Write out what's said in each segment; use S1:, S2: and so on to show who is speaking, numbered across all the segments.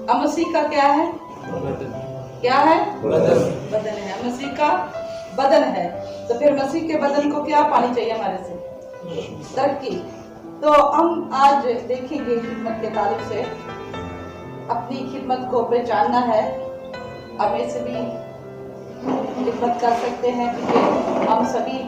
S1: अब मसीह का क्या है? क्या है? बदन है। मसीह का बदन है, तो फिर मसीह के बदन को क्या पानी चाहिए हमारे से? तरक्की। तो हम आज देखेंगे खिदमत के ताल्लुक से अपनी खिदमत को पहचानना है। हमें से भी खिदमत कर सकते हैं क्योंकि हम सभी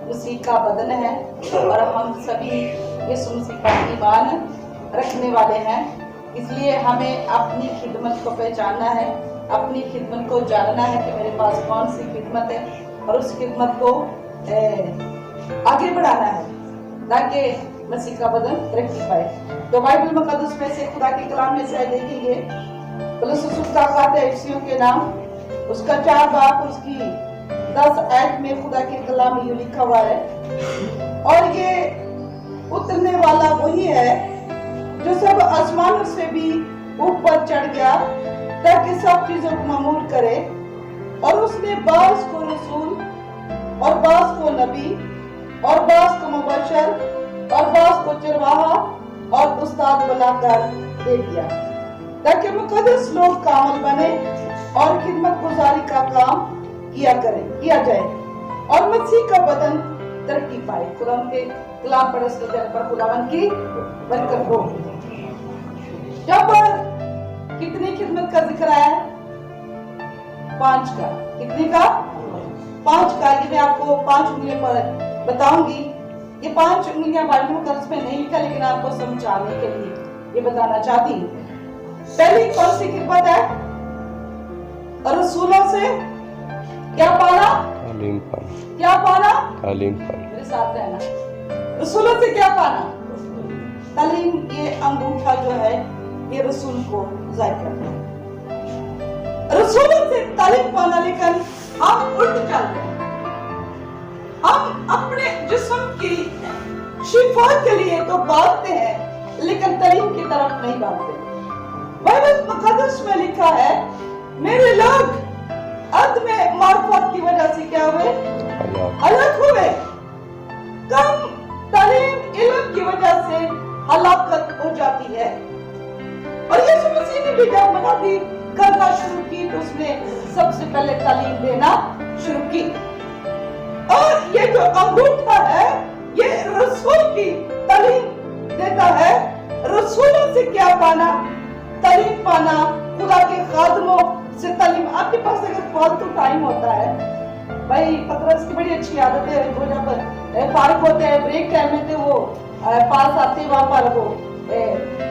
S1: मसीह का बदन है और हम सभी यीशु मसीह पर ईमान रखने वाले हैं। इसलिए हमें अपनी खिदमत को पहचानना है, अपनी खिदमत को जानना है कि मेरे पास कौन सी खिदमत है और उस खिदमत को आगे बढ़ाना है ताकि मसीह का बदन तरक्की पाए। तो बाइबल मुकद्दस में से खुदा के कलाम में से देखेंगे पौलुस का खाते इफिसियों के नाम उसका 4 बाब उसकी 10 आयत में खुदा के कलाम में लिखा हुआ है, और ये उतरने वाला वही है जो सब आसमानों से भी ऊपर चढ़ गया ताकि सब चीजों को मामूल करे, और उसने बास को रसूल और बास को नबी और बास को मुबशर और बास को चरवाहा और उस्ताद बनाकर दे दिया ताकि मुकद्दस लोग कामल बने और खिदमत गुजारी का काम किया जाए और मसीह का बदन तरक्की पाए। कुरान के कलाम पढ़ने पर खुदावन की बरकत हो। जब कितनी खिदमत का जिक्र आया है? 5 का। कितने का? 5 का। ये मैं आपको 5 उंगलियों पर बताऊंगी। ये 5 उंगलियां बाइबल मुकद्दस में नहीं लिखा, लेकिन आपको समझाने के लिए ये बताना चाहती हूँ। पहली कौन सी खिदमत है? रसूलों से क्या पाना?
S2: तालीम पाना।
S1: क्या पाना?
S2: तालीम पाना।
S1: मेरे साथ रहना। रसूलों से क्या पाना? तालीम। ये अंगूठा जो है ये रसूल को जाहिर करता है। रसूलों से तालीम पाना, लेकिन हम उल्ट चलते हैं। हम अपने जिस्म की शिफा के लिए तो भागते हैं लेकिन तालीम की तरफ नहीं भागते। बाइबल मुकद्दस में लिखा है मेरे लोग में मार्फत की वजह से क्या हुए? हलाक हुए। कम तालीम इल्म की वजह से हलाकत हो जाती है। और यीशु मसीह ने भी जब मनादी करना शुरू की तो उसने सबसे पहले तालीम देना शुरू की। और ये जो अंगूठा है ये रसूल की तालीम देता है। रसूलों से क्या पाना? तालीम पाना, खुदा के खादमों से तालीम। आपके पास अगर फालतू टाइम होता है, भाई पतरस की बड़ी अच्छी आदत है, वो जब फारिग होते हैं ब्रेक टाइम में तो वो पास आते वहां पर वो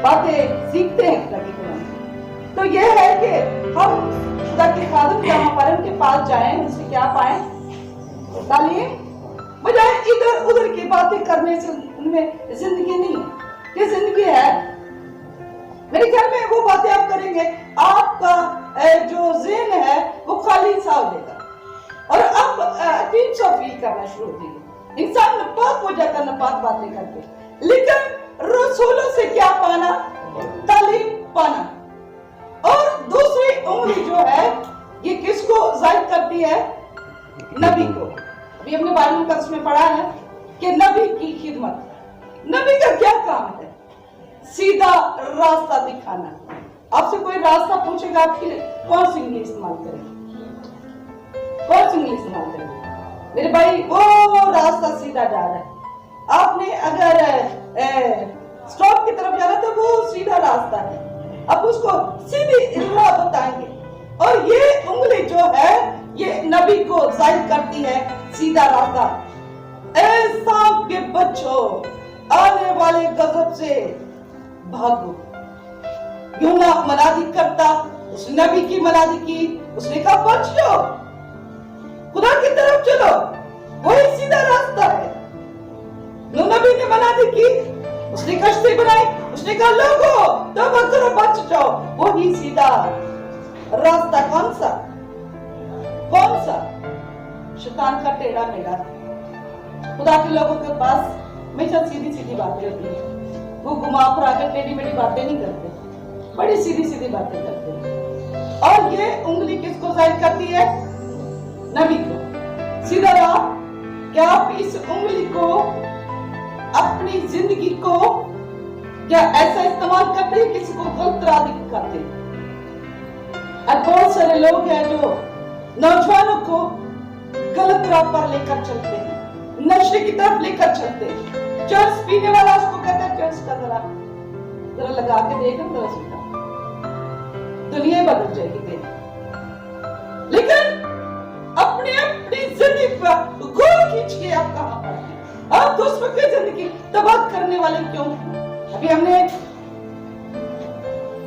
S1: बातें सीखते हैं खुदा के कुरान। तो ये है कि हम खुदा के खादम जहाँ पर उनके पास जाएं, उनसे क्या पाएं? तालीम। बजाय इधर उधर की बातें करने से उनमें जिंदगी नहीं है। ये जिंदगी है। मेरे ख्याल में वो बातें आप करेंगे आपका जो ज़हन है वो खाली सा हो जाएगा और अब अजीब सा फील करना शुरू हो जाएगा। इंसान नापाक हो जाता है नापाक बातें करके। लेकिन रसूलों से क्या पाना? तालीम पाना। और दूसरी उंगली जो है ये किसको जाहिर करती है? नबी को। अभी हमने बाइबल मुकद्दस में पढ़ा है कि नबी की खिदमत। नबी का क्या काम है? सीधा रास्ता दिखाना। आपसे कोई रास्ता पूछेगा आपकी कौन सी इंग्लिश इस्तेमाल करें? कौन सी इंग्लिश इस्तेमाल करें? मेरे भाई वो रास्ता सीधा जा रहा है। आपने अगर स्टॉप की तरफ जाना तो वो सीधा रास्ता है। अब उसको सीधी राह बताएंगे। और ये उंगली जो है ये नबी को जाहिर करती है सीधा रास्ता। ऐ सांप के बच्चों, आने वाले गजब से भागो। यूना मनादी करता, उस नबी की मनादी की, उसने कहा बच जाओ, खुदा की तरफ चलो, वही सीधा रास्ता है। नबी ने मनादी की, उसने कश्ती बनाई, उसने कहा लोगों तौबा करो बच जाओ, वही सीधा रास्ता। कौन सा? कौन सा? शैतान का टेढ़ा मेढ़ा। खुदा के लोगों के पास हमेशा सीधी सीधी बातें होती है। वो घुमा फिरा कर टेढ़ी मेढ़ी बातें नहीं करते, बड़ी सीधी सीधी बातें करते हैं। और ये उंगली किसको जाहिर करती है? नबी को। सीधा राह। क्या आप इस उंगली को अपनी जिंदगी को क्या ऐसा इस्तेमाल करते हैं किसी को गलत राह दिखाते हैं? अब बहुत सारे लोग हैं जो नौजवानों को गलत राह पर लेकर चलते हैं, नशे की तरफ लेकर चलते हैं। चर्च पीने वाला उसको कहता है चर्च का जरा लगा के देखो, जरा सुना, दुनिया ही बदल जाएगी तेरी। लेकिन अपनी अपनी जिंदगी पर गौर कीजिए, आप कहां पर हैं? आप दूसरों की जिंदगी तबाह करने वाले क्यों हैं? अभी हमने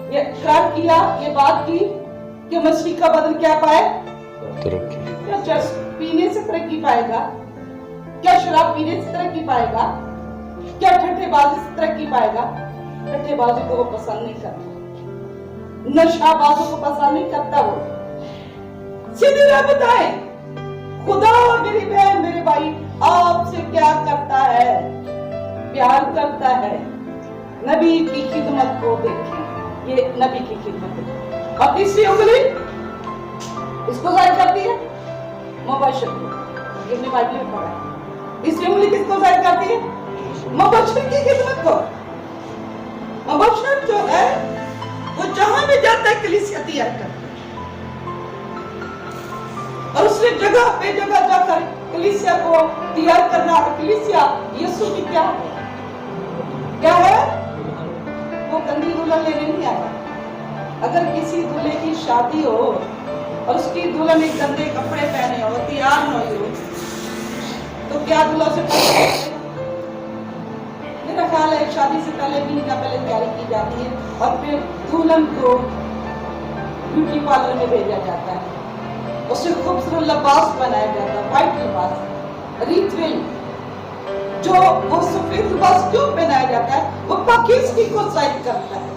S1: ये इकरार किया, ये बात की कि मसीह का बदन क्या पाए?
S2: तरक्की।
S1: क्या चर्च पीने से तरक्की पाएगा? क्या शराब पीने से तरक्की पाएगा? क्या ठट्ठेबाजी से तरक्की पाएगा? ठट्ठेबाजी को वो पसंद नहीं करता, नशाबाजों को पसंद नहीं करता। वो सीधी राह बताए, खुदा मेरी बहन मेरे भाई आपसे क्या करता है? प्यार करता है। नबी की खिदमत को देखें, ये नबी की खिदमत है। और तीसरी उंगली इसको जाहिर करती है, मुबश्शिर को, ये हमने बाइबल में पढ़ा है। तीसरी उंगली किसको जाहिर करती है? मुबश्शिर की खिदमत को। मुबश्शिर जो है वो जहां भी जाता है कलीसिया तैयार करता है, और उसने जगह पे जगह जाकर कलीसिया को तैयार करना। कलीसिया यीशु की क्या है? क्या है? वो गंदी दुल्हन लेने नहीं आया। अगर किसी दूल्हे की शादी हो और उसकी दुल्हन एक गंदे कपड़े पहने हो, तैयार न हो, तो क्या दूल्हा से पसंद? मेरा ख्याल है शादी से पहले महीना पहले तैयारी की जाती है और फिर दुल्हन को ब्यूटी पार्लर में भेजा जाता है, उसे खूबसूरत लिबास बनाया जाता है, व्हाइट लिबास, रिचुअल। जो वो सफेद लिबास क्यों पहनाया जाता है? वो पाकिस्तानी को जाहिर करता है।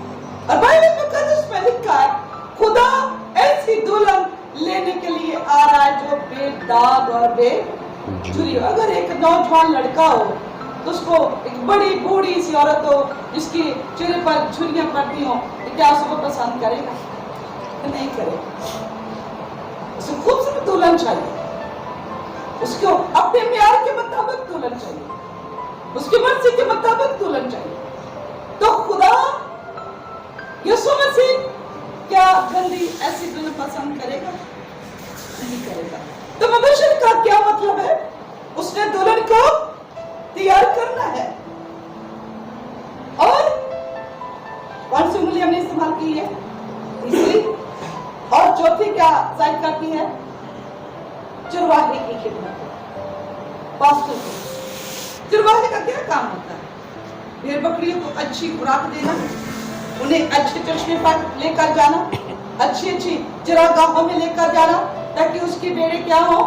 S1: और बाइबल मुकद्दस में लिखा है, खुदा ऐसी दुल्हन लेने के लिए आ रहा है जो बेदाग और बेझुरी। अगर एक नौजवान लड़का हो तो उसको एक बड़ी बूढ़ी सी औरत हो जिसकी चेहरे पर झुर्रियां पड़ती हो, तो क्या उसको पसंद करेगा? नहीं करेगा। उसे खूबसूरत दुल्हन चाहिए, उसको अपने प्यार के मुताबिक दुल्हन चाहिए, उसकी मर्जी के मुताबिक दुल्हन चाहिए। तो खुदा यीशु मसीह क्या गंदी ऐसी दुल्हन पसंद करेगा? नहीं करेगा। तो मुबश्शिर का क्या मतलब है? उसने दुल्हन को तैयार करना है। और कौन सी उंगली हमने इस्तेमाल की है? तीसरी। और चौथी क्या जाहिर करती है? चरवाहे की खिदमत, पास्टर को। चरवाहे का क्या काम होता है? भेड़ बकरियों को अच्छी खुराक देना, उन्हें अच्छे चश्मे पर लेकर जाना, अच्छी अच्छी चरागाहों में लेकर जाना, ताकि उसकी भेड़ें क्या हो?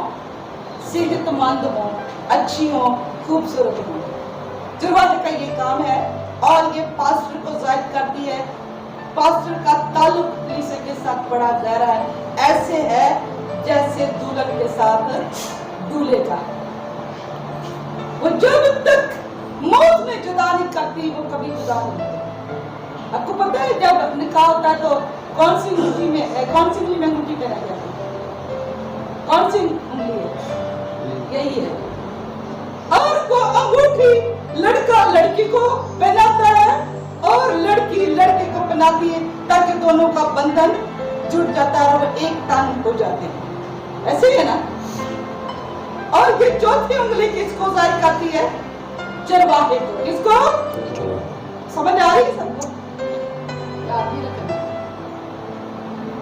S1: सेहतमंद हो, अच्छी हो, खूबसूरत हो। चरवाहे का ये काम है। और ये पास्टर को जाहिर करती है। पास्टर का ताल्लुक कलीसिया के साथ बड़ा गहरा है। ऐसे है जैसे दुल्हन के साथ दूल्हे का। वो जब तक मौत में जुदा नहीं करती, वो कभी जुदा नहीं होती। आपको पता है जब निकाह होता है तो कौन सी उंगली में अंगूठी पहनाई जाती है? कौन सी उंगली है? यही है। और वो अंगूठी लड़का लड़की को पहनाता है और लड़की लड़के को पहनाती है, ताकि दोनों का बंधन जुड़ जाता है और एक तन हो जाते हैं। ऐसे है ना? और ये चौथी उंगली किसको जाहिर करती है? चरवाहे को। किसको? समझ आ रही है सबको? याद ही रखना,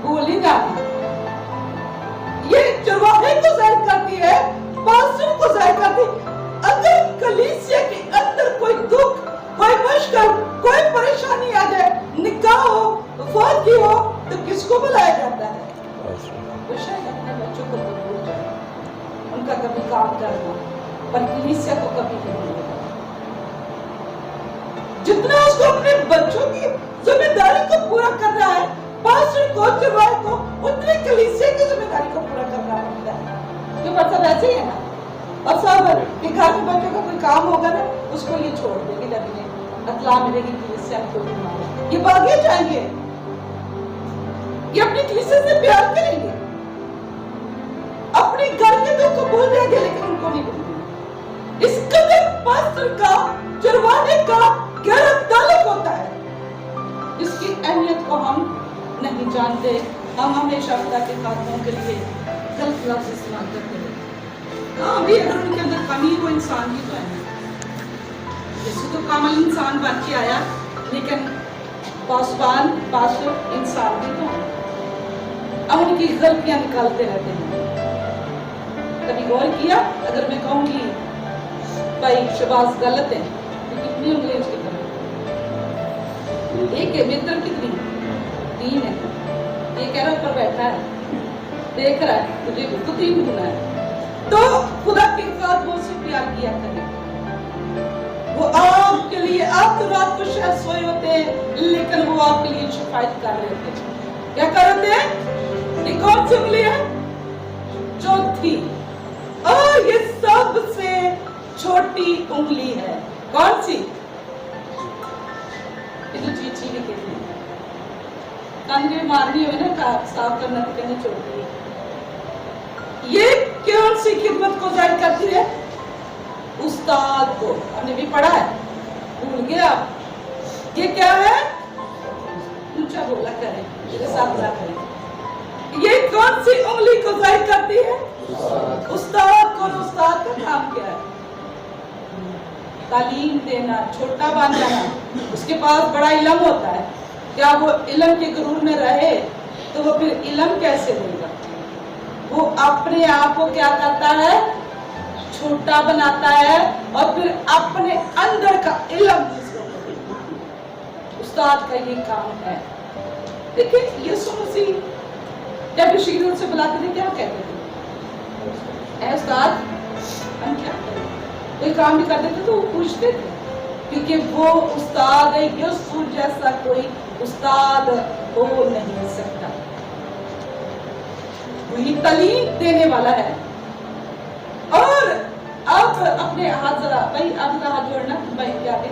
S1: भूल ही जाना। ये चरवाहे को जाहिर करती है, पास्टर को जाहिर करती है। अगर कलीसिया के अंदर कोई दुख, कोई मुश्किल, कोई परेशानी आ जाए, निकाह हो, फौत हो, तो किसको बुलाया जाता है? वो शायद अपने बच्चों को तो भूल जाए, उनका कभी काम करना, पर कलीसिया को कभी नहीं भूलेगा। जितना उसको अपने बच्चों की जिम्मेदारी को पूरा करना है, पास्टर को, चरवाहे को, उतने कलीसिया की जिम्मेदारी को पूरा करना पड़ता है। क्यों? सब ऐसे ही है ना। और सब के घर में बच्चों का कोई काम होगा ना, उसको ये छोड़ देगी, लगने अतला मिलेगी कलीसिया को, ये भागे जाएंगे, ये अपनी कलीसिया से प्यार करेंगे, अपने घर के दुख को भूल जाएंगे, लेकिन उनको नहीं भूलेंगे। इस कदर पास्टर का, चरवाहे का गहरा ताल्लुक होता है, इसकी अहमियत को हम नहीं जानते। हम हमेशा खुदा के कामों के लिए गलत लफ्ज इस्तेमाल करते हैं। हाँ, अभी अगर उनके अंदर कमी, वो इंसान ही तो है। यीशु तो कामल इंसान बन के आया, लेकिन पासवान पासव इंसान भी तो है। हम उनकी गलतियां निकालते रहते हैं। कभी गौर किया, अगर मैं कहूँगी भाई शबाज गलत है, तो कितनी उंगलियां उसकी तरफ? एक है, मित्र कितनी? 3 है। ये कह रहा ऊपर बैठा है, देख रहा है, मुझे उसको 3 गुना है। तो खुदा के साथ वो उससे प्यार किया करे। वो आपके लिए, आप तो रात को शायद सोए होते हैं, लेकिन वो आपके लिए शिकायत कर रहे थे। क्या कर रहे थे? ये कौन सी उंगली है? चौथी। और ये सबसे छोटी उंगली है। कौन सी? ये चीची भी कहती है। कान में मारनी हो ना, साफ करना तो कहनी छोटी है। ये कौन सी खिदमत को जाहिर करती है? उस्ताद को। हमने भी पढ़ा है, भूल गया। ये क्या है? ऊंचा बोला करें, मेरे साथ ना करें। ये कौन सी उंगली को जाहिर करती है? उस्ताद को। उस्ताद का काम क्या है? तालीम देना, छोटा बन जाना। उसके पास बड़ा इल्म होता है, क्या वो इल्म के गुरूर में रहे तो वो फिर इल्म कैसे देगा? वो अपने आप को क्या करता है? छोटा बनाता है, और फिर अपने अंदर का इल्म दूसरों को देता है। उस्ताद का ये काम है। देखिए, यीशु मसीह जब शिगिर्द से बुलाते थे, क्या कहते थे? ऐ उस्ताद, हम क्या करें? कोई काम भी करते थे तो वो पूछते थे, क्योंकि वो उस्ताद है। यीशु जैसा कोई उस्ताद हो नहीं सकता। वही तालीम देने वाला है। और अब अपने हाथ जरा, भाई आप हाथ जोड़ना, भाई क्या आगे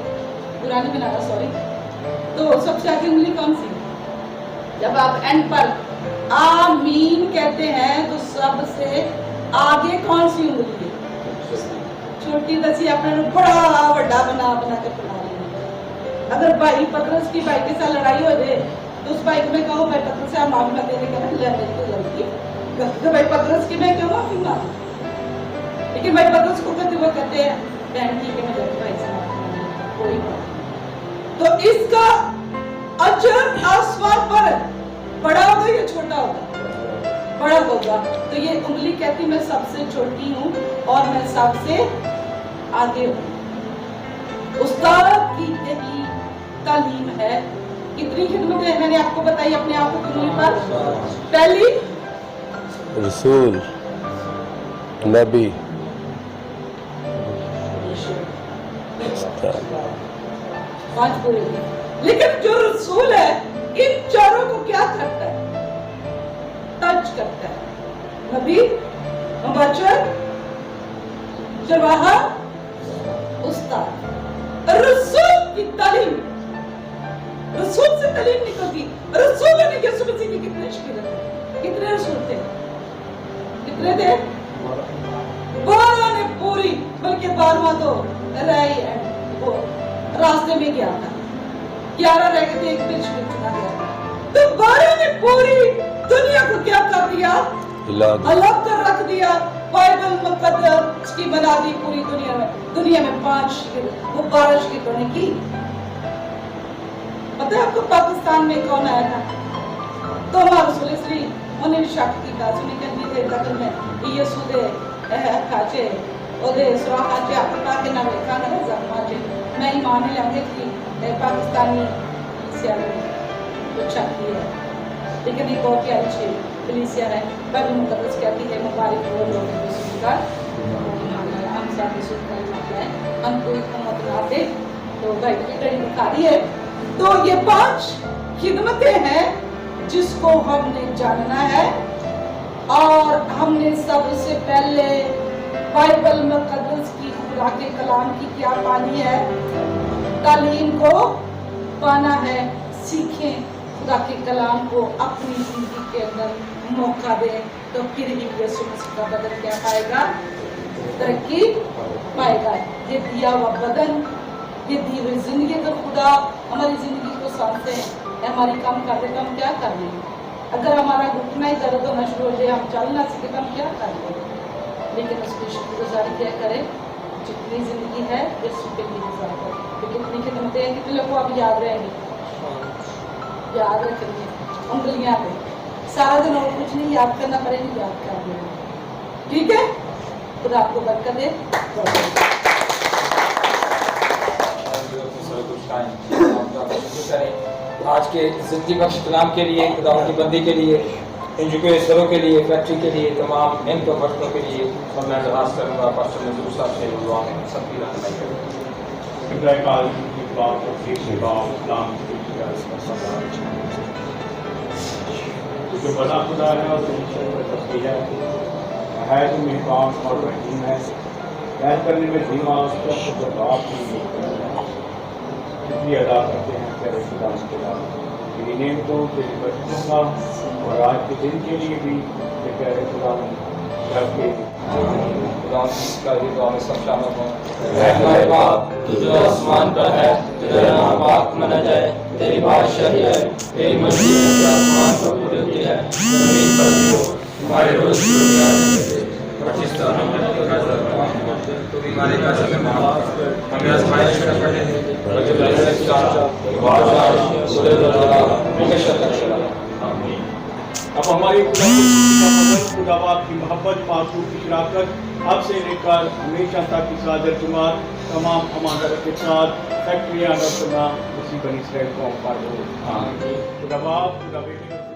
S1: बुरा नहीं बनाना, सॉरी। तो सबसे आगे उंगली कौन सी? जब आप एंड पर आमीन कहते हैं तो सबसे आगे कौन सी उंगली है? छोटी दसी अपने बड़ा बड़ा बना के बना लेंगे। अगर भाई पतरस की भाई के साथ लड़ाई हो जाए तो उस भाई को मैं कहूँ, भाई पतरस से आप माफी मत देने का गलती तो भाई पतरस की मैं क्यों माफी मांगू? लेकिन भाई पतरस को कहते वो कहते हैं, बहन ठीक है, मैं जाती भाई से माफी मांगूंगा, कोई बात नहीं। तो इसका अजर आसमान पर बड़ा होगा या छोटा होगा? बड़ा होगा। तो ये उंगली कहती मैं सबसे छोटी हूँ और मैं सबसे आगे हूँ। उस्ताद की यही तालीम है। कितनी खिदमतें मैंने आपको बताई अपने आप को उंगली पर? पहली,
S2: रसूल, नबी,
S1: पांच पूरे। लेकिन जो रसूल है, इन चारों को क्या करता है? टच करता है। नबी, मुबशर, चरवाहा, उस्ताद। रसूल की तालीम, रसूल से तालीम निकलती। रसूल ने यीशु मसीह की कितने शिगिर्द थे? कितने रसूल थे? कितने थे? 12 ने पूरी, बल्कि 12वां तो रह ही है, वो रास्ते में गया था। 11 रह गए थे, एक फिर शिगिर्द चुना गया था। तो 12 ने पूरी दुनिया को क्या कर दिया? अलग कर रख दिया। बाइबल मुकद्दस की बना दी पूरी दुनिया में। दुनिया में 5 शिगिर्द, वो 12 शिगिर्दों ने की। पता है आपको पाकिस्तान में कौन आया था? तो हमारे रसूल श्री उन्हें शक की था, सुनी कहती थे तक में यीशु दे खाचे ओदे सुराखाचे आपका के नाम लिखा ना जमाचे। मैं ईमान ले आगे कि पाकिस्तानी से कुछ की है, लेकिन एक बहुत ही अच्छी पुलिसिया है। बाइबल मुकद्दस कहती है मुबारक हो लोग यीशु का हम सब यीशु का मानते हैं, हम कोई मत ना दे। तो भाई की दिखा दी है। तो ये 5 खिदमतें हैं जिसको हमने जानना है, और हमने सबसे पहले बाइबल मुकद्दस की खुदा के कलाम की क्या पानी है? तालीम को पाना है। सीखें खुदा के कलाम को, अपनी जिंदगी के अंदर मौका दें, तो फिर ही यीशु मसीह का बदन क्या पाएगा? तरक्की पाएगा। ये दिया हुआ बदन, ये दी हुई जिंदगी, अगर खुदा हमारी जिंदगी को सांसे हमारी काम करते तो हम क्या कर रहे हैं? अगर हमारा घुटना ही दर्द होना शुरू हो जाए, हम चल ना सके तो हम क्या करेंगे? लेकिन उसकी शुक्रगुजारी क्या करें, जितनी जिंदगी है यीशु के लिए गुजारो। तो कितनी खिदमतें हैं, कितने लोग को आप याद रहेंगे, याद रखेंगे उंगलियां पे सारा दिन, और कुछ नहीं याद करना पड़ेगा, याद कर लेना। ठीक है, खुदा आपको बरकत दे।
S3: आज के जिंदगी बख्श कलाम के लिए, खुदा की बंदी के लिए, इन झुके सरों के लिए, फैक्ट्री के लिए, तमाम मेहनतों बर्तनों के लिए और मैं दरखास्त करूँगा पास्टर नजरूल साहब से दुआ में सबकी रहनुमाई करें।
S4: जो बड़ा खुदा है और है जो मेहमान और रहीम है, बैन करने में धीमा, उसको जवाब भी अदा करते हैं तेरे खुदा के बाद तेरी नेमतों, तेरी बरकतों का और आज के दिन के लिए भी तेरे खुदा करके
S3: खुदा का ये दुआ में सब शामिल हों। हमारे बाप तू जो आसमान पर है, तेरा नाम पाक माना जाए, तेरी बादशाही है, तेरी मर्जी है आसमान पर पूरी होती है, जमीन पर भी हो। हमारे रोज की रोटी आज हमें दे, और जिस तरह हम अपने फैसला तो बीमारी का समय माफ, हमें आजमाइश में पड़ने दे, और जो लड़ने की
S4: अब हमारी खुदा बाप की मोहब्बत, मासूम की शराकत अब से लेकर हमेशा तक इस आदर शुमार तमाम अमानत के साथ फैक्ट्रियाँ उसी बनी इसराइल कौम पर हो। खुदा बाप, खुदा बेटे